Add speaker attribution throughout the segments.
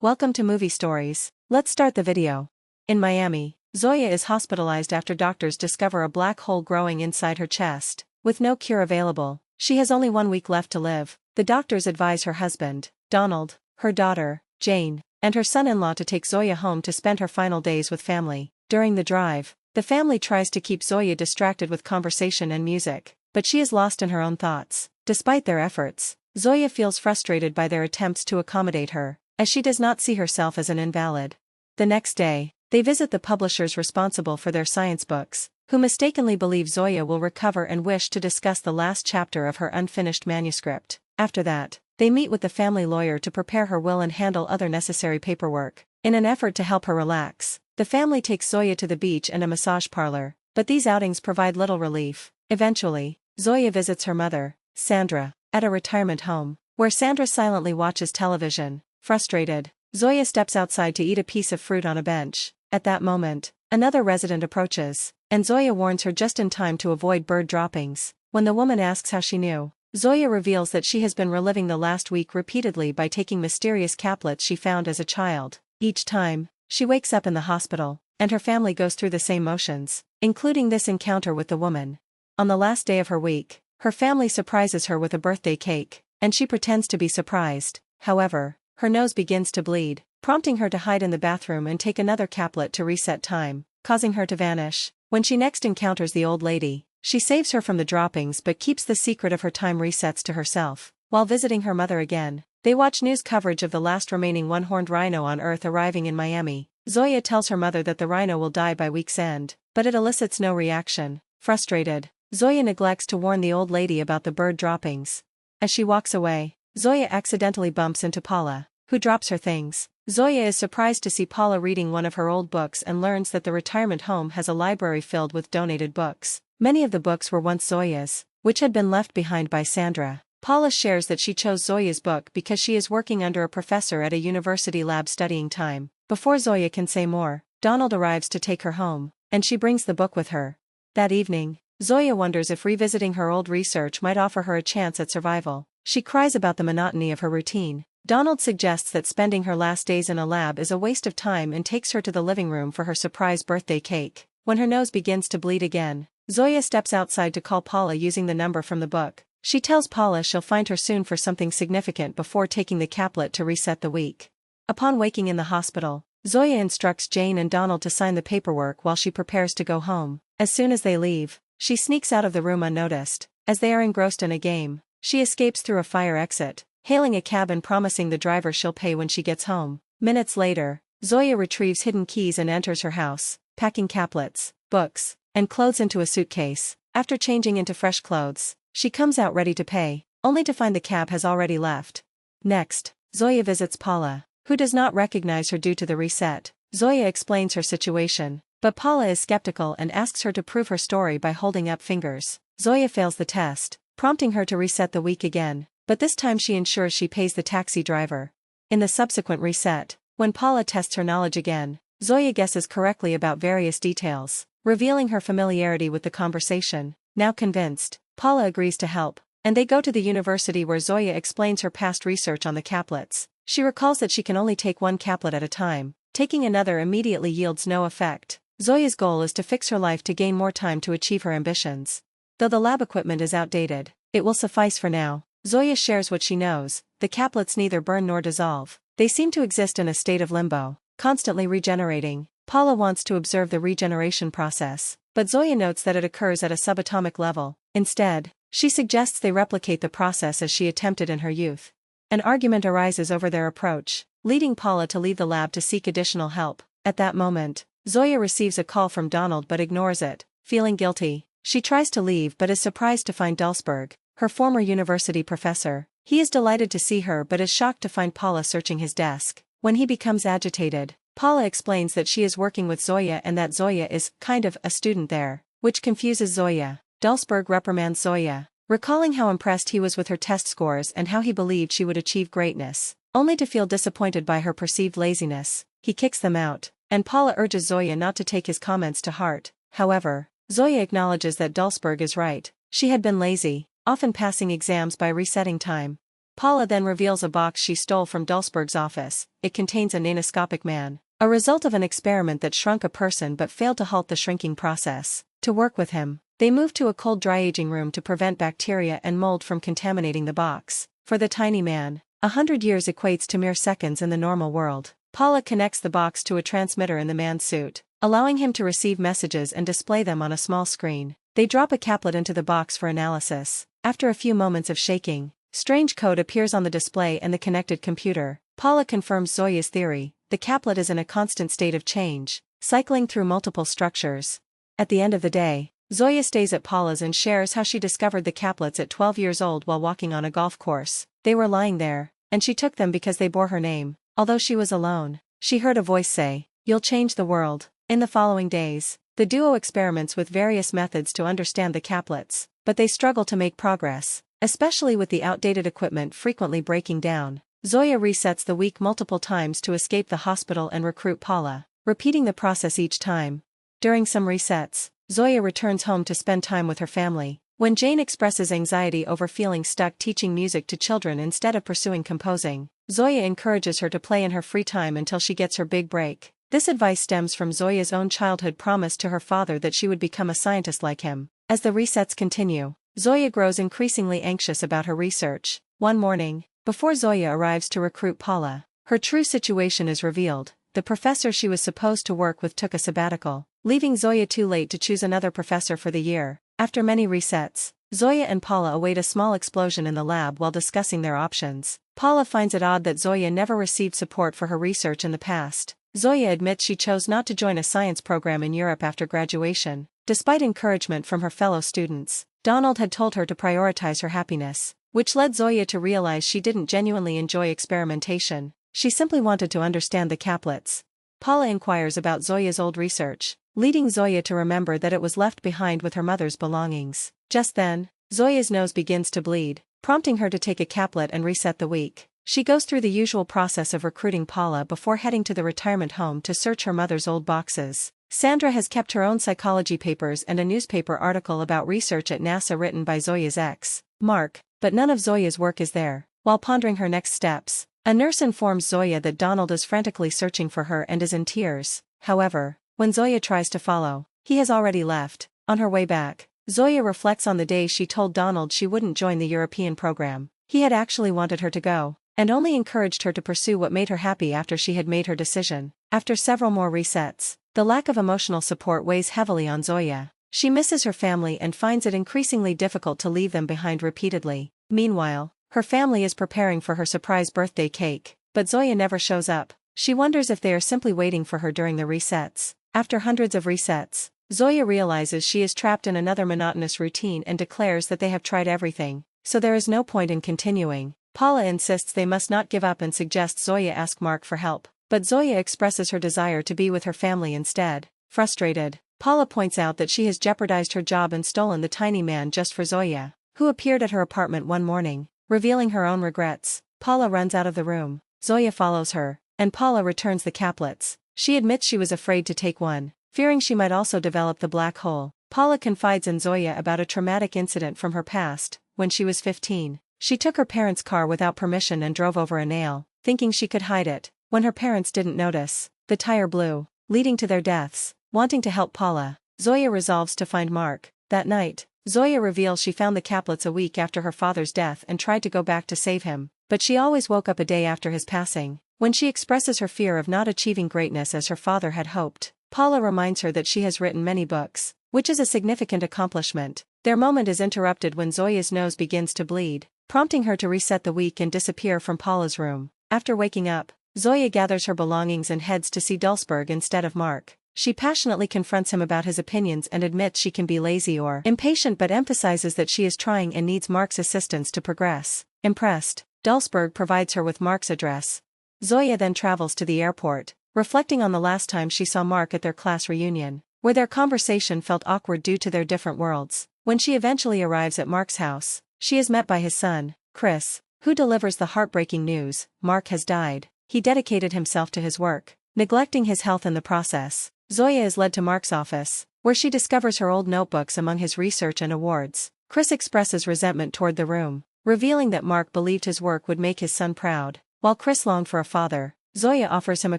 Speaker 1: Welcome to Movie Stories. Let's start the video. In Miami, Zoya is hospitalized after doctors discover a black hole growing inside her chest. With no cure available, she has only 1 week left to live. The doctors advise her husband, Donald, her daughter, Jane, and her son-in-law to take Zoya home to spend her final days with family. During the drive, the family tries to keep Zoya distracted with conversation and music, but she is lost in her own thoughts. Despite their efforts, Zoya feels frustrated by their attempts to accommodate her, as she does not see herself as an invalid. The next day, they visit the publishers responsible for their science books, who mistakenly believe Zoya will recover and wish to discuss the last chapter of her unfinished manuscript. After that, they meet with the family lawyer to prepare her will and handle other necessary paperwork. In an effort to help her relax, the family takes Zoya to the beach and a massage parlor, but these outings provide little relief. Eventually, Zoya visits her mother, Sandra, at a retirement home, where Sandra silently watches television. Frustrated, Zoya steps outside to eat a piece of fruit on a bench. At that moment, another resident approaches, and Zoya warns her just in time to avoid bird droppings. When the woman asks how she knew, Zoya reveals that she has been reliving the last week repeatedly by taking mysterious caplets she found as a child. Each time, she wakes up in the hospital, and her family goes through the same motions, including this encounter with the woman. On the last day of her week, her family surprises her with a birthday cake, and she pretends to be surprised. However, her nose begins to bleed, prompting her to hide in the bathroom and take another caplet to reset time, causing her to vanish. When she next encounters the old lady, she saves her from the droppings but keeps the secret of her time resets to herself. While visiting her mother again, they watch news coverage of the last remaining one-horned rhino on Earth arriving in Miami. Zoya tells her mother that the rhino will die by week's end, but it elicits no reaction. Frustrated, Zoya neglects to warn the old lady about the bird droppings. As she walks away, Zoya accidentally bumps into Paula, who drops her things. Zoya is surprised to see Paula reading one of her old books and learns that the retirement home has a library filled with donated books. Many of the books were once Zoya's, which had been left behind by Sandra. Paula shares that she chose Zoya's book because she is working under a professor at a university lab studying time. Before Zoya can say more, Donald arrives to take her home, and she brings the book with her. That evening, Zoya wonders if revisiting her old research might offer her a chance at survival. She cries about the monotony of her routine. Donald suggests that spending her last days in a lab is a waste of time and takes her to the living room for her surprise birthday cake. When her nose begins to bleed again, Zoya steps outside to call Paula using the number from the book. She tells Paula she'll find her soon for something significant before taking the caplet to reset the week. Upon waking in the hospital, Zoya instructs Jane and Donald to sign the paperwork while she prepares to go home. As soon as they leave, she sneaks out of the room unnoticed. As they are engrossed in a game, she escapes through a fire exit, hailing a cab and promising the driver she'll pay when she gets home. Minutes later, Zoya retrieves hidden keys and enters her house, packing caplets, books, and clothes into a suitcase. After changing into fresh clothes, she comes out ready to pay, only to find the cab has already left. Next, Zoya visits Paula, who does not recognize her due to the reset. Zoya explains her situation, but Paula is skeptical and asks her to prove her story by holding up fingers. Zoya fails the test, prompting her to reset the week again, but this time she ensures she pays the taxi driver. In the subsequent reset, when Paula tests her knowledge again, Zoya guesses correctly about various details, revealing her familiarity with the conversation. Now convinced, Paula agrees to help, and they go to the university where Zoya explains her past research on the caplets. She recalls that she can only take one caplet at a time. Taking another immediately yields no effect. Zoya's goal is to fix her life to gain more time to achieve her ambitions. Though the lab equipment is outdated, it will suffice for now. Zoya shares what she knows: the caplets neither burn nor dissolve. They seem to exist in a state of limbo, constantly regenerating. Paula wants to observe the regeneration process, but Zoya notes that it occurs at a subatomic level. Instead, she suggests they replicate the process as she attempted in her youth. An argument arises over their approach, leading Paula to leave the lab to seek additional help. At that moment, Zoya receives a call from Donald but ignores it. Feeling guilty, she tries to leave but is surprised to find Dulsberg, her former university professor. He is delighted to see her but is shocked to find Paula searching his desk. When he becomes agitated, Paula explains that she is working with Zoya and that Zoya is kind of a student there, which confuses Zoya. Dulsberg reprimands Zoya, recalling how impressed he was with her test scores and how he believed she would achieve greatness, only to feel disappointed by her perceived laziness. He kicks them out, and Paula urges Zoya not to take his comments to heart. However, Zoya acknowledges that Dulsberg is right. She had been lazy, often passing exams by resetting time. Paula then reveals a box she stole from Dulsberg's office. It contains a nanoscopic man, a result of an experiment that shrunk a person but failed to halt the shrinking process. To work with him, they move to a cold dry aging room to prevent bacteria and mold from contaminating the box. For the tiny man, 100 years equates to mere seconds in the normal world. Paula connects the box to a transmitter in the man's suit, allowing him to receive messages and display them on a small screen. They drop a caplet into the box for analysis. After a few moments of shaking, strange code appears on the display and the connected computer. Paula confirms Zoya's theory. The caplet is in a constant state of change, cycling through multiple structures. At the end of the day, Zoya stays at Paula's and shares how she discovered the caplets at 12 years old while walking on a golf course. They were lying there, and she took them because they bore her name. Although she was alone, she heard a voice say, "You'll change the world." In the following days, the duo experiments with various methods to understand the caplets, but they struggle to make progress, especially with the outdated equipment frequently breaking down. Zoya resets the week multiple times to escape the hospital and recruit Paula, repeating the process each time. During some resets, Zoya returns home to spend time with her family. When Jane expresses anxiety over feeling stuck teaching music to children instead of pursuing composing, Zoya encourages her to play in her free time until she gets her big break. This advice stems from Zoya's own childhood promise to her father that she would become a scientist like him. As the resets continue, Zoya grows increasingly anxious about her research. One morning, before Zoya arrives to recruit Paula, her true situation is revealed. The professor she was supposed to work with took a sabbatical, leaving Zoya too late to choose another professor for the year. After many resets, Zoya and Paula await a small explosion in the lab while discussing their options. Paula finds it odd that Zoya never received support for her research in the past. Zoya admits she chose not to join a science program in Europe after graduation, despite encouragement from her fellow students. Donald had told her to prioritize her happiness, which led Zoya to realize she didn't genuinely enjoy experimentation. She simply wanted to understand the caplets. Paula inquires about Zoya's old research, leading Zoya to remember that it was left behind with her mother's belongings. Just then, Zoya's nose begins to bleed, prompting her to take a caplet and reset the week. She goes through the usual process of recruiting Paula before heading to the retirement home to search her mother's old boxes. Sandra has kept her own psychology papers and a newspaper article about research at NASA written by Zoya's ex, Mark, but none of Zoya's work is there. While pondering her next steps, a nurse informs Zoya that Donald is frantically searching for her and is in tears. However, when Zoya tries to follow, he has already left. On her way back, Zoya reflects on the day she told Donald she wouldn't join the European program. He had actually wanted her to go, and only encouraged her to pursue what made her happy after she had made her decision. After several more resets, the lack of emotional support weighs heavily on Zoya. She misses her family and finds it increasingly difficult to leave them behind repeatedly. Meanwhile, her family is preparing for her surprise birthday cake, but Zoya never shows up. She wonders if they are simply waiting for her during the resets. After hundreds of resets, Zoya realizes she is trapped in another monotonous routine and declares that they have tried everything, so there is no point in continuing. Paula insists they must not give up and suggests Zoya ask Mark for help, but Zoya expresses her desire to be with her family instead. Frustrated, Paula points out that she has jeopardized her job and stolen the tiny man just for Zoya, who appeared at her apartment one morning. Revealing her own regrets, Paula runs out of the room. Zoya follows her, and Paula returns the caplets. She admits she was afraid to take one, fearing she might also develop the black hole. Paula confides in Zoya about a traumatic incident from her past. When she was 15, she took her parents' car without permission and drove over a nail, thinking she could hide it. When her parents didn't notice, the tire blew, leading to their deaths. Wanting to help Paula, Zoya resolves to find Mark. That night, Zoya reveals she found the caplets a week after her father's death and tried to go back to save him, but she always woke up a day after his passing. When she expresses her fear of not achieving greatness as her father had hoped, Paula reminds her that she has written many books, which is a significant accomplishment. Their moment is interrupted when Zoya's nose begins to bleed, prompting her to reset the week and disappear from Paula's room. After waking up, Zoya gathers her belongings and heads to see Dulsberg instead of Mark. She passionately confronts him about his opinions and admits she can be lazy or impatient but emphasizes that she is trying and needs Mark's assistance to progress. Impressed, Dulsberg provides her with Mark's address. Zoya then travels to the airport, reflecting on the last time she saw Mark at their class reunion, where their conversation felt awkward due to their different worlds. When she eventually arrives at Mark's house, she is met by his son, Chris, who delivers the heartbreaking news: Mark has died. He dedicated himself to his work, neglecting his health in the process. Zoya is led to Mark's office, where she discovers her old notebooks among his research and awards. Chris expresses resentment toward the room, revealing that Mark believed his work would make his son proud. While Chris longed for a father, Zoya offers him a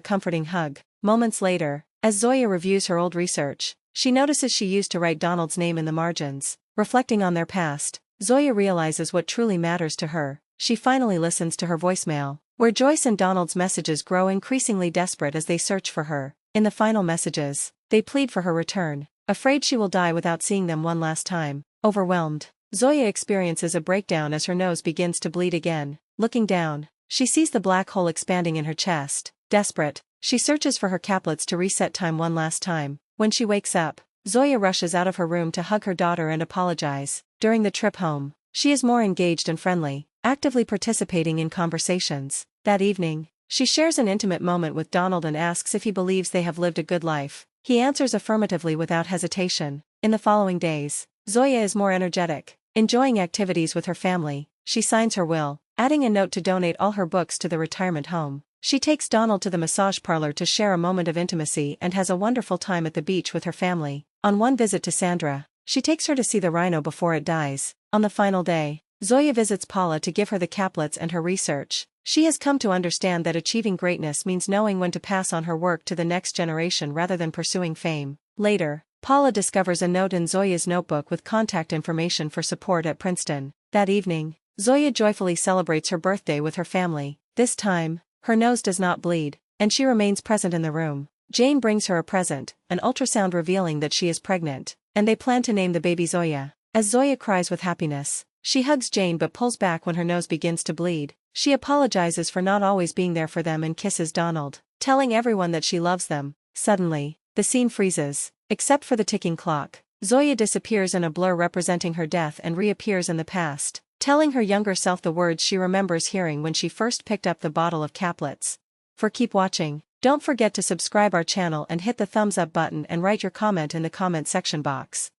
Speaker 1: comforting hug. Moments later, as Zoya reviews her old research, she notices she used to write Donald's name in the margins. Reflecting on their past, Zoya realizes what truly matters to her. She finally listens to her voicemail, where Joyce and Donald's messages grow increasingly desperate as they search for her. In the final messages, they plead for her return, afraid she will die without seeing them one last time. Overwhelmed, Zoya experiences a breakdown as her nose begins to bleed again. Looking down, she sees the black hole expanding in her chest. Desperate, she searches for her caplets to reset time one last time. When she wakes up, Zoya rushes out of her room to hug her daughter and apologize. During the trip home, she is more engaged and friendly, actively participating in conversations. That evening, she shares an intimate moment with Donald and asks if he believes they have lived a good life. He answers affirmatively without hesitation. In the following days, Zoya is more energetic, enjoying activities with her family. She signs her will, adding a note to donate all her books to the retirement home. She takes Donald to the massage parlor to share a moment of intimacy and has a wonderful time at the beach with her family. On one visit to Sandra, she takes her to see the rhino before it dies. On the final day, Zoya visits Paula to give her the caplets and her research. She has come to understand that achieving greatness means knowing when to pass on her work to the next generation rather than pursuing fame. Later, Paula discovers a note in Zoya's notebook with contact information for support at Princeton. That evening, Zoya joyfully celebrates her birthday with her family. This time, her nose does not bleed, and she remains present in the room. Jane brings her a present, an ultrasound revealing that she is pregnant, and they plan to name the baby Zoya. As Zoya cries with happiness, she hugs Jane but pulls back when her nose begins to bleed. She apologizes for not always being there for them and kisses Donald, telling everyone that she loves them. Suddenly, the scene freezes, except for the ticking clock. Zoya disappears in a blur representing her death and reappears in the past, telling her younger self the words she remembers hearing when she first picked up the bottle of caplets. Keep watching. Don't forget to subscribe our channel and hit the thumbs up button and write your comment in the comment section box.